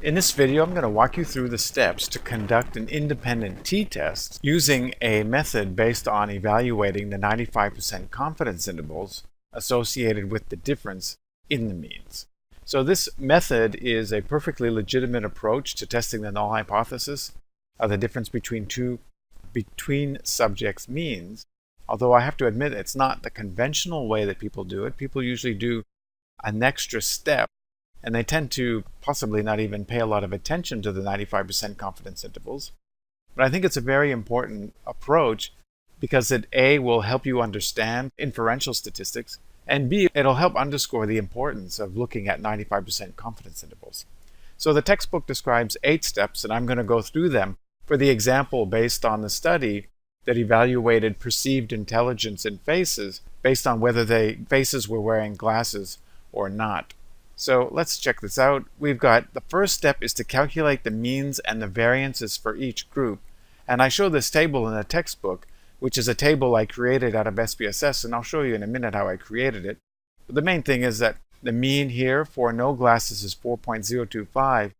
In this video, I'm going to walk you through the steps to conduct an independent t-test using a method based on evaluating the 95% confidence intervals associated with the difference in the means. So this method is a perfectly legitimate approach to testing the null hypothesis of the difference between subjects' means, although I have to admit it's not the conventional way that people do it. People usually do an extra step, and they tend to possibly not even pay a lot of attention to the 95% confidence intervals. But I think it's a very important approach because it A, will help you understand inferential statistics, and B, it'll help underscore the importance of looking at 95% confidence intervals. So the textbook describes 8 steps, and I'm going to go through them for the example based on the study that evaluated perceived intelligence in faces based on whether faces were wearing glasses or not. So let's check this out. We've got the first step is to calculate the means and the variances for each group. And I show this table in the textbook, which is a table I created out of SPSS, and I'll show you in a minute how I created it. But the main thing is that the mean here for no glasses is 4.025,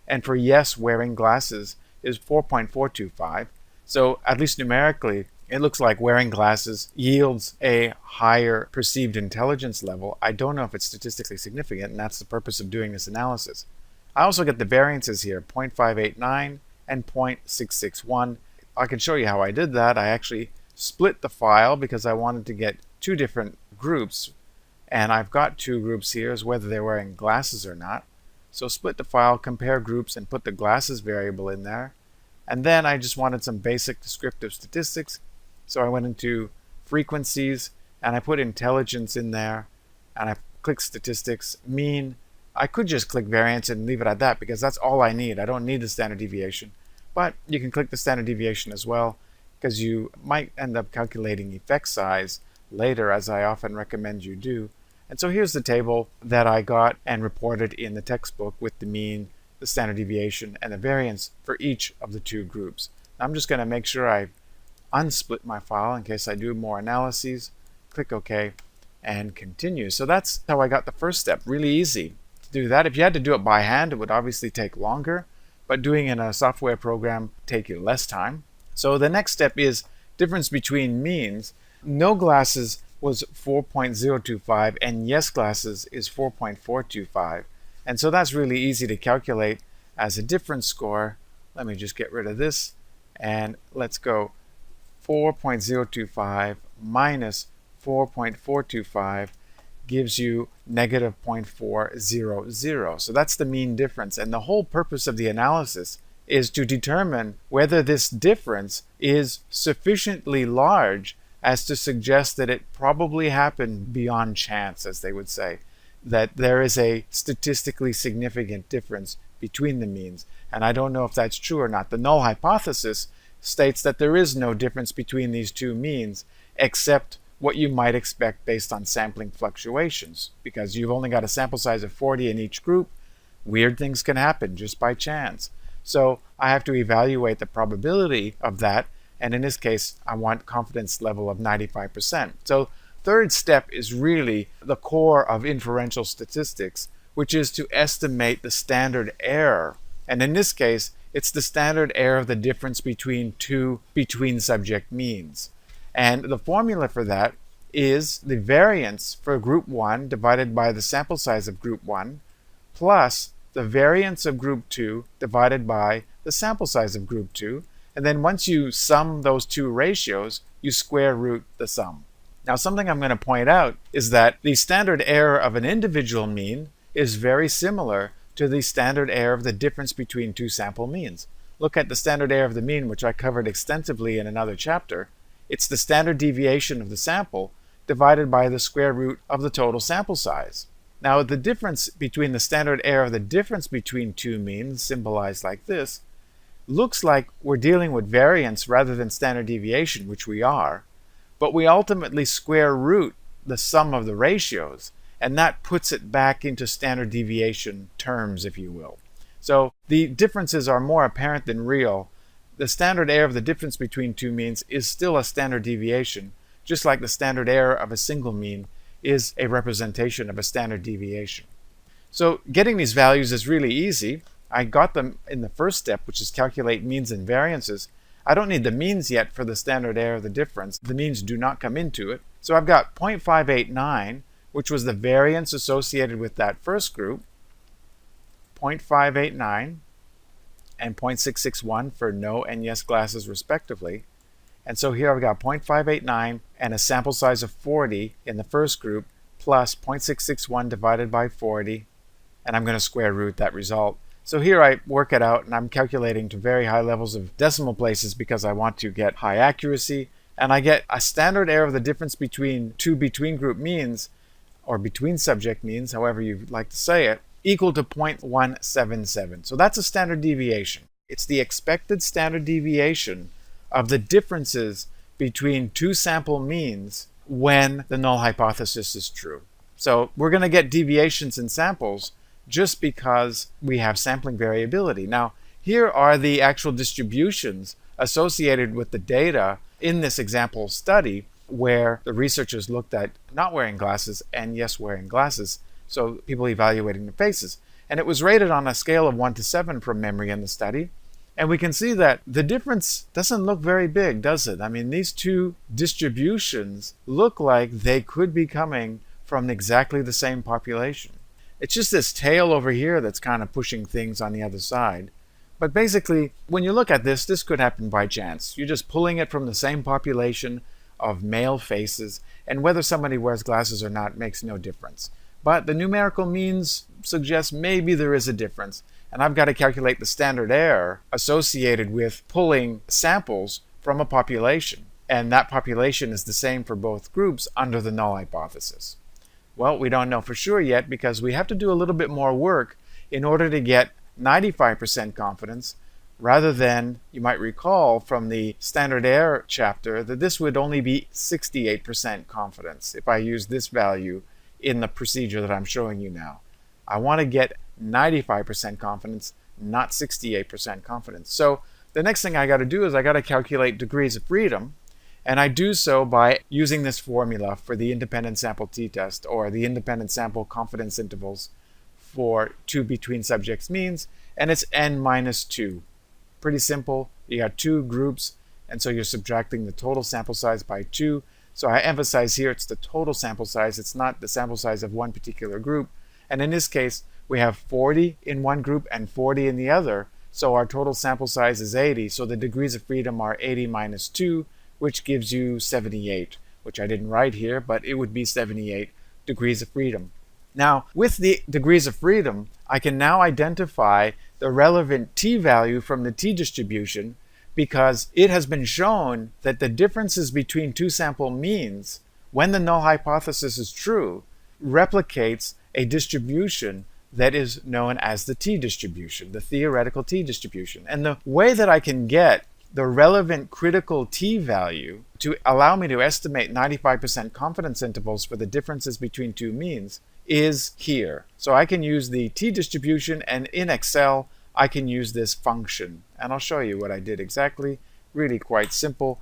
and for yes wearing glasses is 4.425. So at least numerically, it looks like wearing glasses yields a higher perceived intelligence level. I don't know if it's statistically significant, and that's the purpose of doing this analysis. I also get the variances here, 0.589 and 0.661. I can show you how I did that. I actually split the file because I wanted to get 2 different groups, and I've got 2 groups here as whether they're wearing glasses or not. So split the file, compare groups, and put the glasses variable in there. And then I just wanted some basic descriptive statistics. So I went into frequencies and I put intelligence in there, and I clicked statistics, mean. I could just click variance and leave it at that because that's all I need. I don't need the standard deviation. But you can click the standard deviation as well because you might end up calculating effect size later, as I often recommend you do. And so here's the table that I got and reported in the textbook with the mean, the standard deviation, and the variance for each of the 2 groups. Now I'm just going to make sure I unsplit my file in case I do more analyses. Click OK and continue. So that's how I got the first step. Really easy to do that. If you had to do it by hand, it would obviously take longer, but doing it in a software program take you less time. So the next step is difference between means. No glasses was 4.025 and yes glasses is 4.425. And so that's really easy to calculate as a difference score. Let me just get rid of this and let's go 4.025 minus 4.425 gives you negative 0.400. So that's the mean difference. And the whole purpose of the analysis is to determine whether this difference is sufficiently large as to suggest that it probably happened beyond chance, as they would say, that there is a statistically significant difference between the means. And I don't know if that's true or not. The null hypothesis states that there is no difference between these 2 means except what you might expect based on sampling fluctuations. Because you've only got a sample size of 40 in each group, weird things can happen just by chance. So I have to evaluate the probability of that, and in this case I want confidence level of 95%. So third step is really the core of inferential statistics, which is to estimate the standard error. And in this case, it's the standard error of the difference between 2 between-subject means. And the formula for that is the variance for group 1 divided by the sample size of group 1 plus the variance of group 2 divided by the sample size of group 2. And then once you sum those 2 ratios, you square root the sum. Now something I'm going to point out is that the standard error of an individual mean is very similar to the standard error of the difference between 2 sample means. Look at the standard error of the mean, which I covered extensively in another chapter. It's the standard deviation of the sample divided by the square root of the total sample size. Now the difference between the standard error of the difference between 2 means, symbolized like this, looks like we're dealing with variance rather than standard deviation, which we are, but we ultimately square root the sum of the ratios, and that puts it back into standard deviation terms, if you will. So the differences are more apparent than real. The standard error of the difference between 2 means is still a standard deviation, just like the standard error of a single mean is a representation of a standard deviation. So getting these values is really easy. I got them in the first step, which is calculate means and variances. I don't need the means yet for the standard error of the difference. The means do not come into it. So I've got 0.589, which was the variance associated with that first group, 0.589, and 0.661 for no and yes glasses respectively. And so here I've got 0.589 and a sample size of 40 in the first group plus 0.661 divided by 40, and I'm going to square root that result. So here I work it out, and I'm calculating to very high levels of decimal places because I want to get high accuracy, and I get a standard error of the difference between two between group means, or between subject means, however you like to say it, equal to 0.177. So that's a standard deviation. It's the expected standard deviation of the differences between two sample means when the null hypothesis is true. So we're going to get deviations in samples just because we have sampling variability. Now, here are the actual distributions associated with the data in this example study where the researchers looked at not wearing glasses and yes wearing glasses, so people evaluating the faces. And it was rated on a scale of 1 to 7 from memory in the study. And we can see that the difference doesn't look very big, does it? I mean, these two distributions look like they could be coming from exactly the same population. It's just this tail over here that's kind of pushing things on the other side. But basically, when you look at this, this could happen by chance. You're just pulling it from the same population of male faces, and whether somebody wears glasses or not makes no difference. But the numerical means suggest maybe there is a difference, and I've got to calculate the standard error associated with pulling samples from a population, and that population is the same for both groups under the null hypothesis. Well, we don't know for sure yet because we have to do a little bit more work in order to get 95% confidence, rather than, you might recall from the standard error chapter, that this would only be 68% confidence if I use this value in the procedure that I'm showing you now. I want to get 95% confidence, not 68% confidence. So the next thing I got to do is I got to calculate degrees of freedom, and I do so by using this formula for the independent sample t-test, or the independent sample confidence intervals for two between subjects means, and it's n minus 2. Pretty simple. You got two groups, and so you're subtracting the total sample size by 2. So I emphasize here it's the total sample size. It's not the sample size of one particular group. And in this case, we have 40 in one group and 40 in the other. So our total sample size is 80. So the degrees of freedom are 80 minus 2, which gives you 78, which I didn't write here, but it would be 78 degrees of freedom. Now, with the degrees of freedom, I can now identify the relevant t-value from the t-distribution, because it has been shown that the differences between two sample means, when the null hypothesis is true, replicates a distribution that is known as the t-distribution, the theoretical t-distribution. And the way that I can get the relevant critical t-value to allow me to estimate 95% confidence intervals for the differences between two means is here. So I can use the t-distribution, and in Excel I can use this function. And I'll show you what I did exactly. Really quite simple.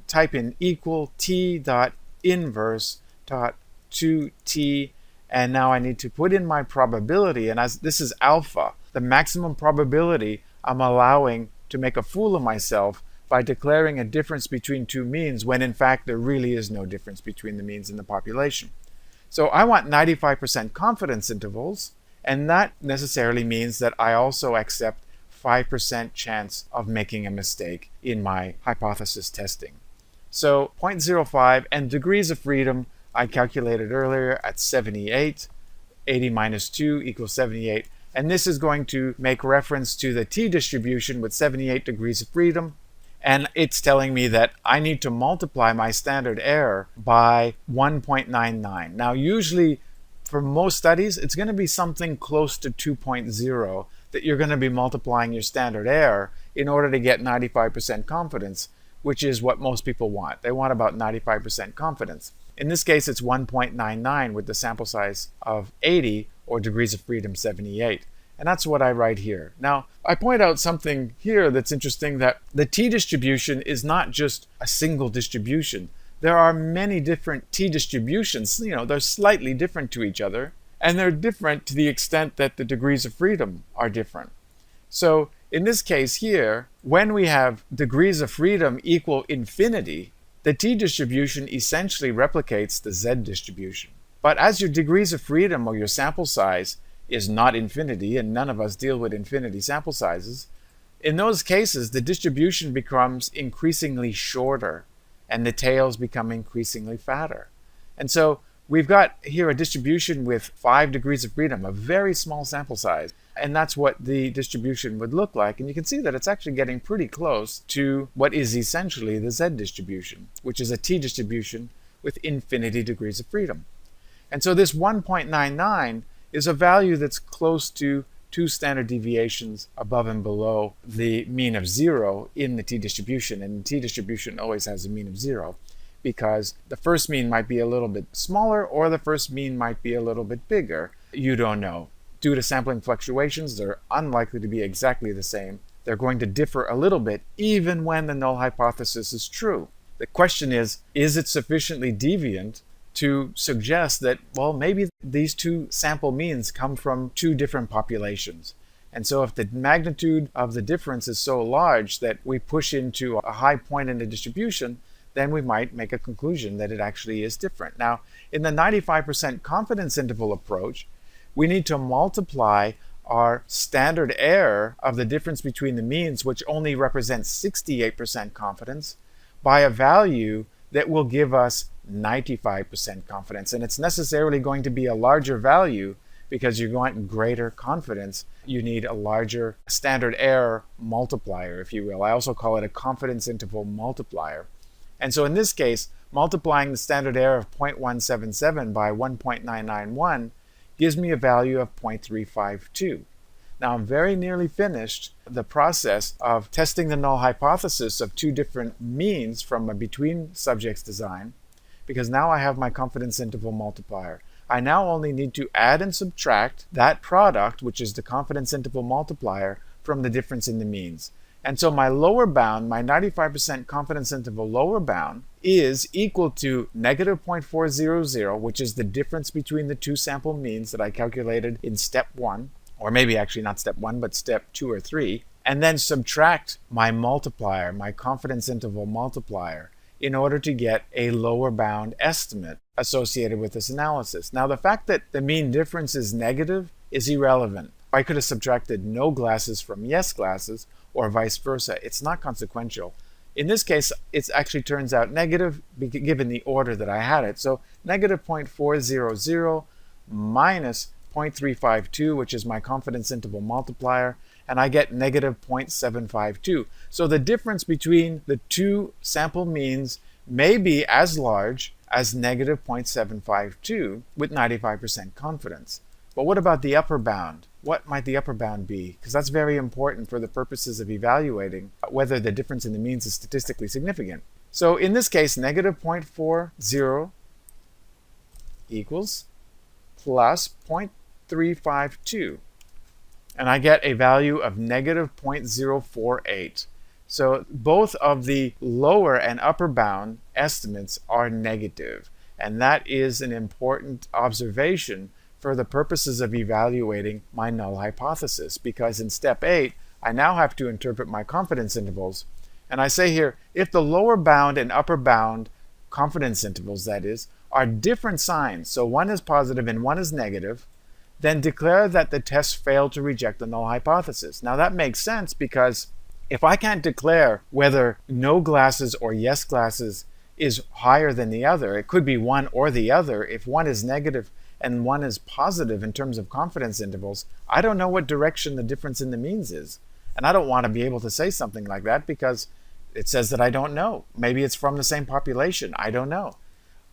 Type in equal t dot inverse dot 2t, and now I need to put in my probability, and as this is alpha, the maximum probability I'm allowing to make a fool of myself by declaring a difference between two means when in fact there really is no difference between the means in the population. So I want 95% confidence intervals, and that necessarily means that I also accept 5% chance of making a mistake in my hypothesis testing. So 0.05, and degrees of freedom I calculated earlier at 78. 80 minus 2 equals 78. And this is going to make reference to the t-distribution with 78 degrees of freedom. And it's telling me that I need to multiply my standard error by 1.99. Now, usually for most studies, it's going to be something close to 2.0 that you're going to be multiplying your standard error in order to get 95% confidence, which is what most people want. They want about 95% confidence. In this case, it's 1.99 with the sample size of 80, or degrees of freedom 78. And that's what I write here. Now, I point out something here that's interesting, that the t-distribution is not just a single distribution. There are many different t-distributions. They're slightly different to each other, And they're different to the extent that the degrees of freedom are different. So in this case here, when we have degrees of freedom equal infinity, the t-distribution essentially replicates the z-distribution. But as your degrees of freedom or your sample size is not infinity, and none of us deal with infinity sample sizes, in those cases the distribution becomes increasingly shorter and the tails become increasingly fatter. And so we've got here a distribution with 5 degrees of freedom, a very small sample size. And that's what the distribution would look like. And you can see that it's actually getting pretty close to what is essentially the z-distribution, which is a t-distribution with infinity degrees of freedom. And so this 1.99 is a value that's close to 2 standard deviations above and below the mean of 0 in the t-distribution. And the t-distribution always has a mean of 0, because the first mean might be a little bit smaller or the first mean might be a little bit bigger. You don't know. Due to sampling fluctuations, they're unlikely to be exactly the same. They're going to differ a little bit even when the null hypothesis is true. The question is it sufficiently deviant to suggest that, well, maybe these 2 sample means come from 2 different populations? And so if the magnitude of the difference is so large that we push into a high point in the distribution, then we might make a conclusion that it actually is different. Now, in the 95% confidence interval approach, we need to multiply our standard error of the difference between the means, which only represents 68% confidence, by a value that will give us 95% confidence. And it's necessarily going to be a larger value because you want greater confidence. You need a larger standard error multiplier, if you will. I also call it a confidence interval multiplier. And so in this case, multiplying the standard error of 0.177 by 1.991 gives me a value of 0.352. Now I'm very nearly finished the process of testing the null hypothesis of 2 different means from a between subjects design, because now I have my confidence interval multiplier. I now only need to add and subtract that product, which is the confidence interval multiplier, from the difference in the means. And so my lower bound, my 95% confidence interval lower bound, is equal to negative 0.400, which is the difference between the 2 sample means that I calculated in step 1, or maybe actually not step 1, but step 2 or 3, and then subtract my multiplier, my confidence interval multiplier, in order to get a lower bound estimate associated with this analysis. Now, the fact that the mean difference is negative is irrelevant. I could have subtracted no glasses from yes glasses, or vice versa. It's not consequential. In this case, it actually turns out negative given the order that I had it. So negative 0.400 minus 0.352, which is my confidence interval multiplier, and I get negative 0.752. So the difference between the 2 sample means may be as large as negative 0.752 with 95% confidence. But what about the upper bound? What might the upper bound be? Because that's very important for the purposes of evaluating whether the difference in the means is statistically significant. So in this case, negative 0.40 equals plus 0.352. And I get a value of negative 0.048. So both of the lower and upper bound estimates are negative. And that is an important observation for the purposes of evaluating my null hypothesis, because in step 8, I now have to interpret my confidence intervals. And I say here, if the lower bound and upper bound confidence intervals, that is, are different signs, so one is positive and one is negative, then declare that the test failed to reject the null hypothesis. Now that makes sense, because if I can't declare whether no glasses or yes glasses is higher than the other, it could be one or the other. If one is negative and one is positive in terms of confidence intervals, I don't know what direction the difference in the means is. And I don't want to be able to say something like that because it says that I don't know. Maybe it's from the same population. I don't know.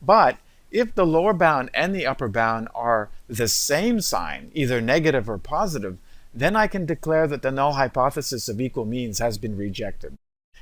But if the lower bound and the upper bound are the same sign, either negative or positive, then I can declare that the null hypothesis of equal means has been rejected.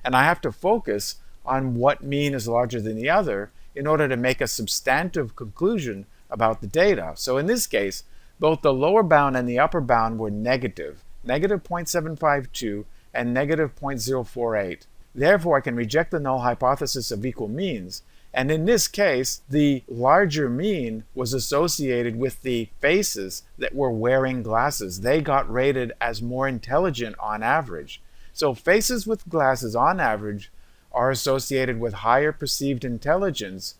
And I have to focus on what mean is larger than the other in order to make a substantive conclusion about the data. So in this case, both the lower bound and the upper bound were negative, negative 0.752 and negative 0.048. Therefore, I can reject the null hypothesis of equal means, And in this case, the larger mean was associated with the faces that were wearing glasses. They got rated as more intelligent on average. So faces with glasses on average are associated with higher perceived intelligence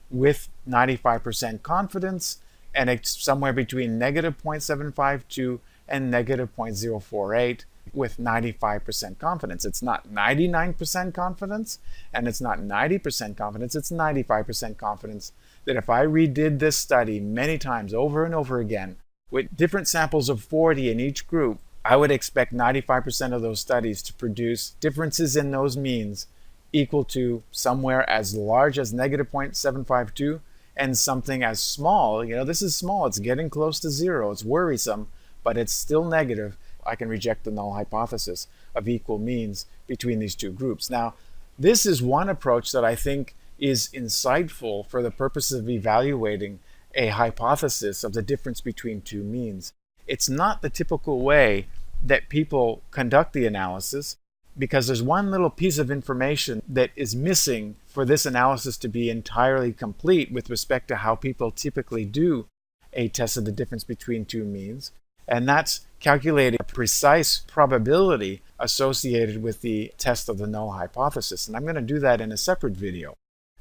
with 95% confidence, and it's somewhere between negative 0.752 and negative 0.048 with 95% confidence. It's not 99% confidence, and it's not 90% confidence, it's 95% confidence that if I redid this study many times over and over again with different samples of 40 in each group, I would expect 95% of those studies to produce differences in those means equal to somewhere as large as negative 0.752 and something as small, this is small, it's getting close to zero, it's worrisome, but it's still negative. I can reject the null hypothesis of equal means between these two groups. Now, this is one approach that I think is insightful for the purposes of evaluating a hypothesis of the difference between two means. It's not the typical way that people conduct the analysis, because there's one little piece of information that is missing for this analysis to be entirely complete with respect to how people typically do a test of the difference between two means. And that's calculating a precise probability associated with the test of the null hypothesis. And I'm going to do that in a separate video.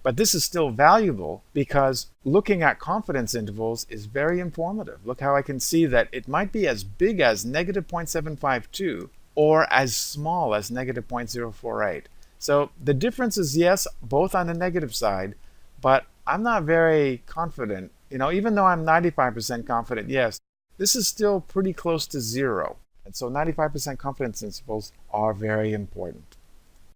But this is still valuable because looking at confidence intervals is very informative. Look how I can see that it might be as big as negative 0.752 or as small as negative 0.048. So the difference is, yes, both on the negative side, but I'm not very confident. Even though I'm 95% confident, yes, this is still pretty close to zero. And so 95% confidence intervals are very important.